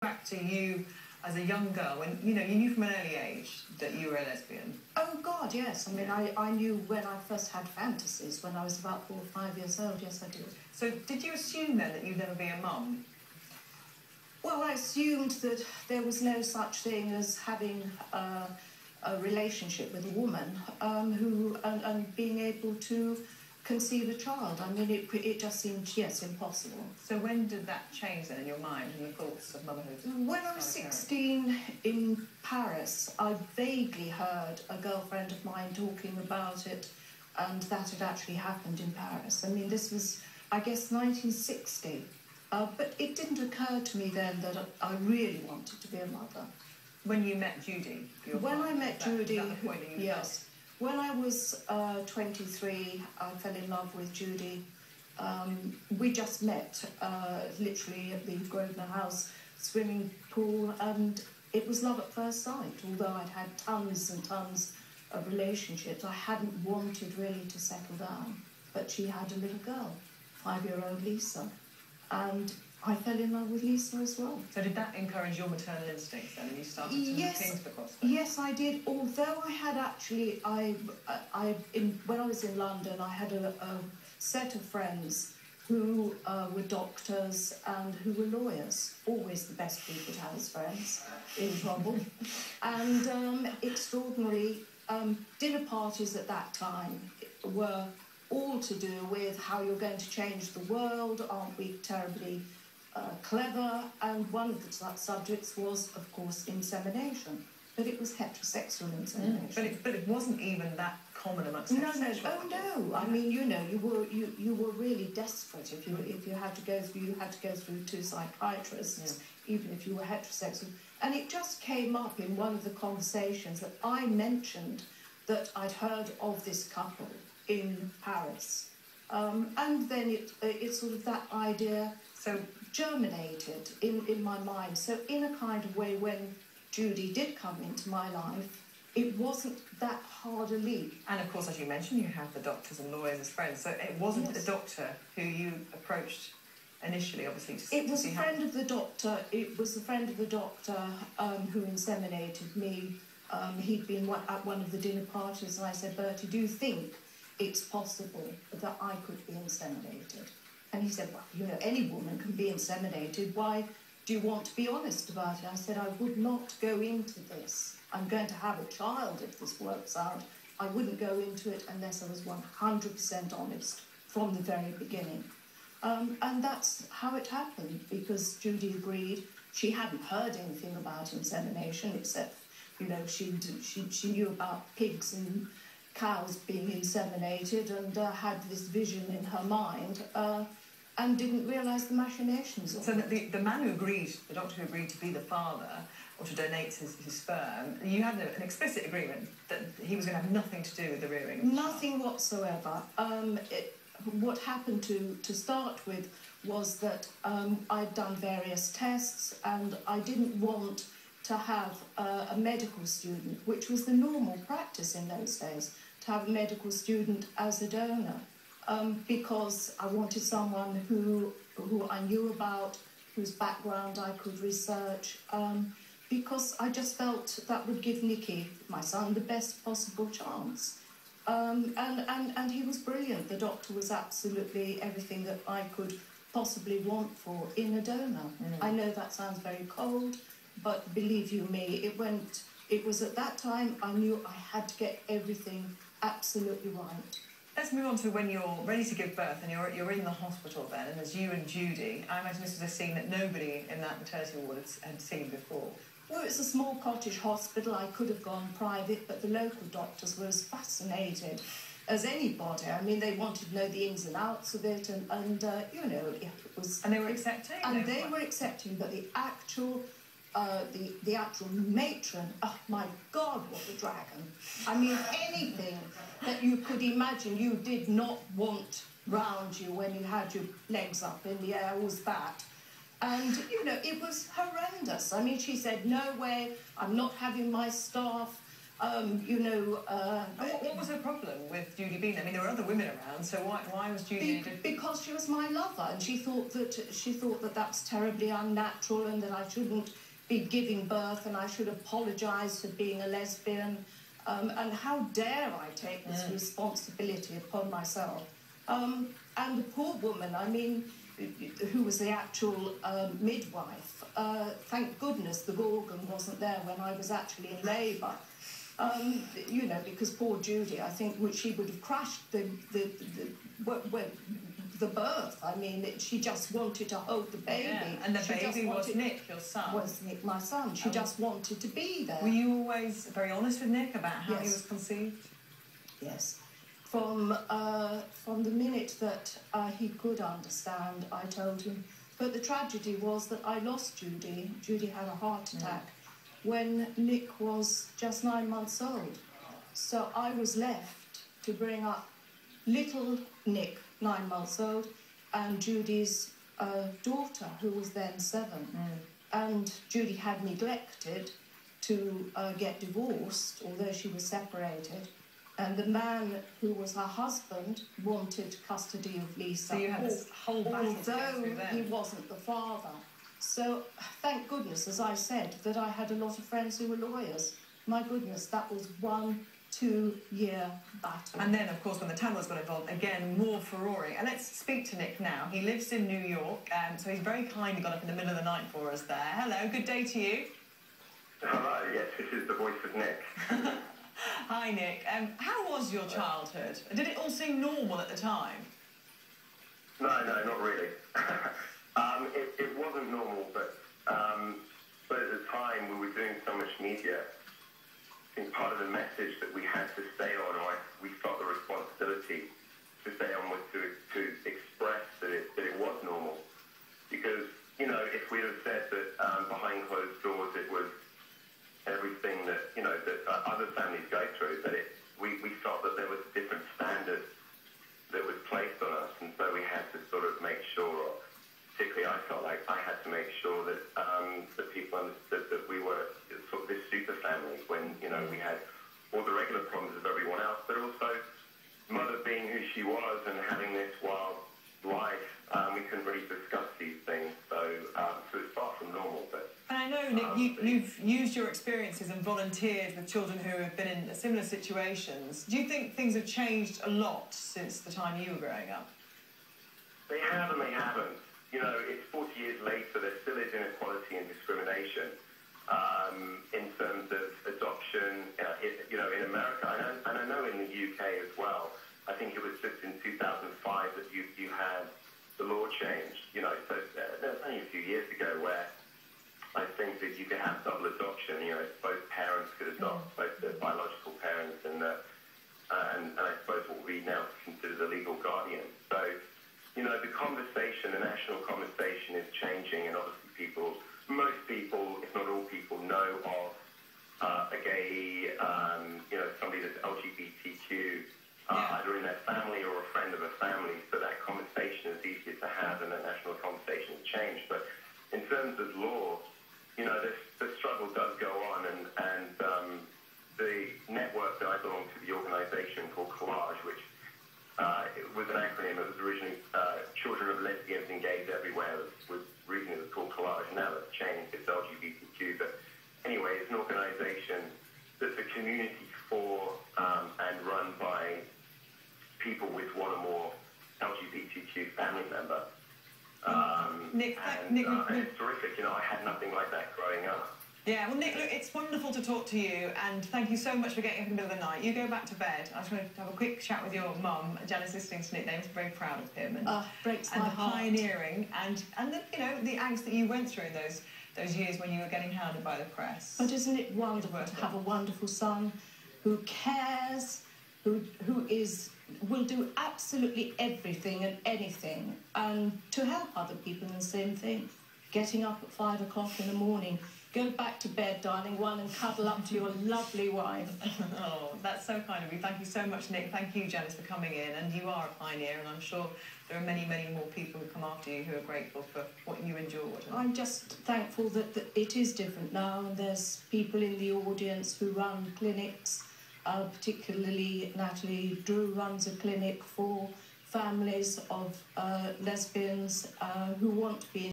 Back to you as a young girl, when, you know, you knew from an early age that you were a lesbian. Oh, God, yes. I mean, I knew when I first had fantasies, when I was about 4 or 5 years old. Yes, I did. So did you assume then that you'd never be a mum? Well, I assumed that there was no such thing as having a relationship with a woman and being able to conceive a child. I mean, it just seemed, yes, impossible. So when did that change then in your mind and your thoughts of motherhood? When I was 16 in Paris, I vaguely heard a girlfriend of mine talking about it, and that had actually happened in Paris. I mean, this was, I guess, 1960. But it didn't occur to me then that I really wanted to be a mother. When you met Judy? When I met Judy, that the point that you yes. When I was 23, I fell in love with Judy. We just met literally at the Grosvenor House swimming pool, and it was love at first sight. Although I'd had tons and tons of relationships, I hadn't wanted really to settle down. But she had a little girl, 5-year-old Lisa, and I fell in love with Lisa as well. So did that encourage your maternal instincts then, and you started to look into the prospect? Yes, I did. Although I had actually, when I was in London, I had a set of friends who were doctors and who were lawyers. Always the best people to have as friends in trouble. And extraordinary dinner parties at that time were all to do with how you're going to change the world, aren't we terribly clever, and one of the subjects was, of course, insemination. But it was heterosexual insemination. But it wasn't even that common amongst heterosexual. No. I mean, you know, you were really desperate if you had to go through. You had to go through 2 psychiatrists, even if you were heterosexual. And it just came up in one of the conversations that I mentioned that I'd heard of this couple in Paris, and then it sort of, that idea germinated in my mind. So in a kind of way, when Judy did come into my life, it wasn't that hard a leap. And of course, as you mentioned, you have the doctors and lawyers as friends, so it wasn't a doctor who you approached initially, obviously, it was a friend of the doctor. It was a friend of the doctor who inseminated me. He'd been at one of the dinner parties, and I said, "Bertie, do you think it's possible that I could be inseminated?" And he said, "Well, you know, any woman can be inseminated. Why do you want to be honest about it?" I said, "I would not go into this. I'm going to have a child if this works out. I wouldn't go into it unless I was 100% honest from the very beginning." And that's how it happened, because Judy agreed. She hadn't heard anything about insemination, except, you know, she knew about pigs and cows being inseminated, and had this vision in her mind, and didn't realise the machinations of it. So the man who agreed, the doctor who agreed to be the father, or to donate his sperm, you had an explicit agreement that he was going to have nothing to do with the rearing of the Nothing whatsoever. What happened to start with was that I'd done various tests, and I didn't want to have a medical student, which was the normal practice in those days, to have a medical student as a donor, because I wanted someone who I knew about, whose background I could research, because I just felt that would give Nicky, my son, the best possible chance. And he was brilliant. The doctor was absolutely everything that I could possibly want for in a donor. I know that sounds very cold, but believe you me, it was at that time I knew I had to get everything absolutely right. Let's move on to when you're ready to give birth and you're in the hospital then, and there's you and Judy. I imagine this was a scene that nobody in that maternity ward had seen before. Well, it's a small cottage hospital. I could have gone private, but the local doctors were as fascinated as anybody. I mean, they wanted to know the ins and outs of it, and you know, it was... And they were accepting? And they were accepting, but the actual matron, oh my God, what a dragon. I mean, anything that you could imagine you did not want round you when you had your legs up in the air was that. And, you know, it was horrendous. I mean, she said, "No way, I'm not having my staff You know... what was her problem with Judy being there? I mean, there were other women around, so why was Judy... Because she was my lover, and she thought that that's terribly unnatural and that I shouldn't be giving birth and I should apologise for being a lesbian. And how dare I take this responsibility upon myself? And the poor woman, I mean, who was the actual midwife, thank goodness the Gorgon wasn't there when I was actually in labour. You know, because poor Judy, I think she would have crashed the birth. I mean, she just wanted to hold the baby. Yeah. And the baby was Nick, your son. Was Nick, my son. She just wanted to be there. Were you always very honest with Nick about how he was conceived? Yes. From the minute that he could understand, I told him. But the tragedy was that I lost Judy. Judy had a heart attack when Nick was just 9 months old. So I was left to bring up little Nick, 9 months old, and Judy's daughter, who was then 7. And Judy had neglected to get divorced, although she was separated. And the man who was her husband wanted custody of Lisa. So you had this whole battle to go through although he wasn't the father. So thank goodness, as I said, that I had a lot of friends who were lawyers. My goodness, that was 1-2-year battle. And then, of course, when the Tamils got involved, again, more furore. And let's speak to Nick now. He lives in New York, so he's very kindly got up in the middle of the night for us there. Hello, good day to you. Hello, yes, this is the voice of Nick. Hi, Nick. How was your childhood? Did it all seem normal at the time? No, not really. It wasn't normal, but at the time we were doing so much media. I think part of the message that we had to stay on, or we felt the responsibility to stay on, was to express that it was normal. Because, you know, if we had said that behind closed doors it was everything that, you know, that other families go through, but we felt that there was a different standard that was placed on us, and so we had to sort of make sure, or particularly I felt like I had to make sure that that people understood that we were sort of this super family when, you know, we had all the regular problems of everyone else, but also Mother being who she was and having this wild life, we couldn't really discuss these things, so it's far from normal. But and I know, Nick, you've used your experiences and volunteered with children who have been in similar situations. Do you think things have changed a lot since the time you were growing up? They have and they haven't. You know, it's 40 years later, there still is inequality and discrimination in terms of adoption, you know, in America. And I know in the UK as well. I think it was just in 2005 that you had the law changed. You know, so there was only a few years ago where I think that you could have double adoption. You know, both parents could adopt, both the biological parents and I suppose what we now consider the legal guardian. So, you know, the conversation, the national conversation is changing, and obviously most people, if not all people, know of a gay, you know, somebody that's LGBTQ, either in their family or a friend of a family, so that conversation is easier to have and the national conversation has changed. But in terms of law, you know, the struggle does go on, and the network that I belong to, the organisation called Collage, which it was an acronym. It was originally Children of Lesbians and Gays Everywhere. Originally it was called Collage. Now it's changed. It's LGBTQ. But anyway, it's an organisation that's a community for and run by people with one or more LGBTQ family member. Nick, and it's terrific. You know, I had nothing like that growing up. Yeah, well, Nick, look, it's wonderful to talk to you, and thank you so much for getting up in the middle of the night. You go back to bed. I just want to have a quick chat with your mum, Janis, listening to Nick. They must be very proud of him and breaks and my the heart. pioneering and the, you know, the angst that you went through in those years when you were getting hounded by the press. But isn't it wonderful to have a wonderful son who cares, who will do absolutely everything and anything, and to help other people in the same thing. getting up at 5 o'clock in the morning. Go back to bed, darling one, and cuddle up to your lovely wife. Oh, that's so kind of you. Thank you so much, Nick. Thank you, Janis, for coming in. And you are a pioneer, and I'm sure there are many, many more people who come after you who are grateful for what you endured. I'm just thankful that it is different now, and there's people in the audience who run clinics, particularly Natalie Drew runs a clinic for families of lesbians who want to be